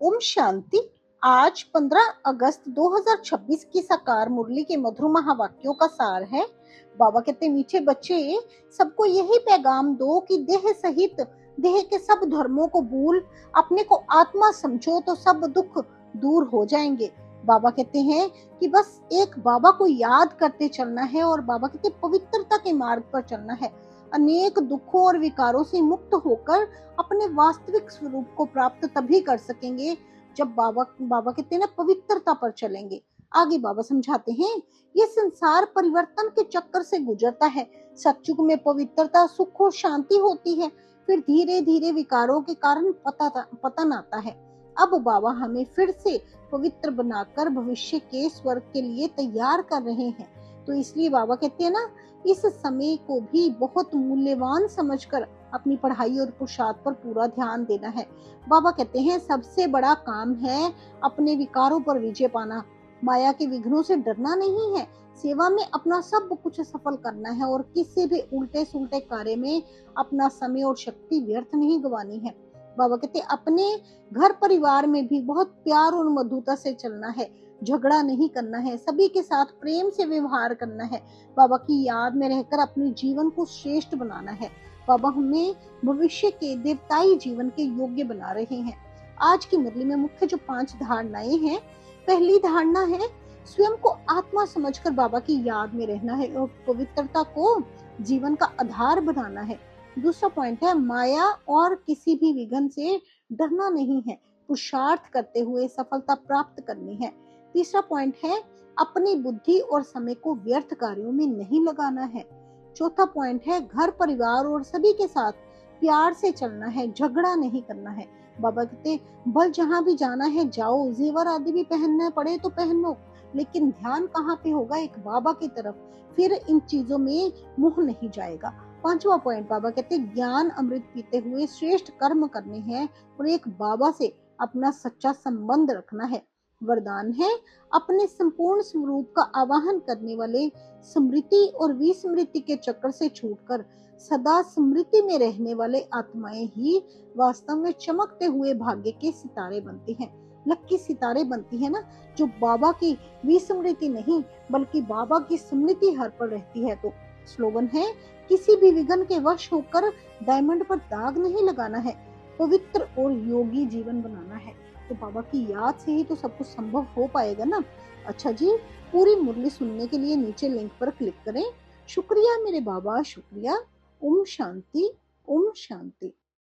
ओम शांति। आज 15 अगस्त 2026 की साकार मुरली के मधुर महावाक्यों का सार है। बाबा कहते मीठे बच्चे, सबको यही पैगाम दो कि देह सहित देह के सब धर्मों को भूल अपने को आत्मा समझो तो सब दुख दूर हो जाएंगे। बाबा कहते हैं कि बस एक बाबा को याद करते चलना है और बाबा कहते पवित्रता के मार्ग पर चलना है। अनेक दुखों और विकारों से मुक्त होकर अपने वास्तविक स्वरूप को प्राप्त तभी कर सकेंगे जब बाबा कहते हैं ना पवित्रता पर चलेंगे। आगे बाबा समझाते हैं, ये संसार परिवर्तन के चक्कर से गुजरता है। सतयुग में पवित्रता, सुख और शांति होती है, फिर धीरे धीरे विकारों के कारण पतन आता है। अब बाबा हमें फिर से पवित्र बनाकर भविष्य के स्वर्ग के लिए तैयार कर रहे हैं। तो इसलिए बाबा कहते हैं ना, इस समय को भी बहुत मूल्यवान समझकर अपनी पढ़ाई और पुरुषार्थ पर पूरा ध्यान देना है। बाबा कहते हैं सबसे बड़ा काम है अपने विकारों पर विजय पाना। माया के विघ्नों से डरना नहीं है, सेवा में अपना सब कुछ सफल करना है और किसी भी उल्टे सुलटे कार्य में अपना समय और शक्ति व्यर्थ नहीं गंवानी है। बाबा कहते अपने घर परिवार में भी बहुत प्यार और मधुरता से चलना है, झगड़ा नहीं करना है, सभी के साथ प्रेम से व्यवहार करना है। बाबा की याद में रहकर अपने जीवन को श्रेष्ठ बनाना है। बाबा हमें भविष्य के देवताई जीवन के योग्य बना रहे हैं। आज की मुरली में मुख्य जो 5 धारणाएं हैं, पहली धारणा है स्वयं को आत्मा समझकर बाबा की याद में रहना है और पवित्रता को जीवन का आधार बनाना है। दूसरा पॉइंट है माया और किसी भी विघ्न से डरना नहीं है, पुरुषार्थ करते हुए सफलता प्राप्त करनी है। तीसरा पॉइंट है अपनी बुद्धि और समय को व्यर्थ कार्यों में नहीं लगाना है। चौथा पॉइंट है घर परिवार और सभी के साथ प्यार से चलना है, झगड़ा नहीं करना है। बाबा कहते बल जहाँ भी जाना है जाओ, जेवर आदि भी पहनना पड़े तो पहनो, लेकिन ध्यान कहाँ पे होगा, एक बाबा की तरफ, फिर इन चीजों में मुंह नहीं जाएगा। पांचवा पॉइंट बाबा कहते ज्ञान अमृत पीते हुए श्रेष्ठ कर्म करने हैं और एक बाबा से अपना सच्चा संबंध रखना है। वरदान है अपने संपूर्ण स्वरूप का आवाहन करने वाले स्मृति और विस्मृति के चक्कर से छूटकर सदा स्मृति में रहने वाले आत्माएं ही वास्तव में चमकते हुए भाग्य के सितारे बनती हैं। लक्की सितारे बनती है ना, जो बाबा की विस्मृति नहीं बल्कि बाबा की स्मृति हर पर रहती है। तो स्लोगन है किसी भी विघ्न के वश होकर डायमंड पर दाग नहीं लगाना है, पवित्र और योगी जीवन बनाना है। तो बाबा की याद से ही तो सब कुछ संभव हो पाएगा ना। अच्छा जी, पूरी मुरली सुनने के लिए नीचे लिंक पर क्लिक करें। शुक्रिया मेरे बाबा, शुक्रिया। ओम शांति, ओम शांति।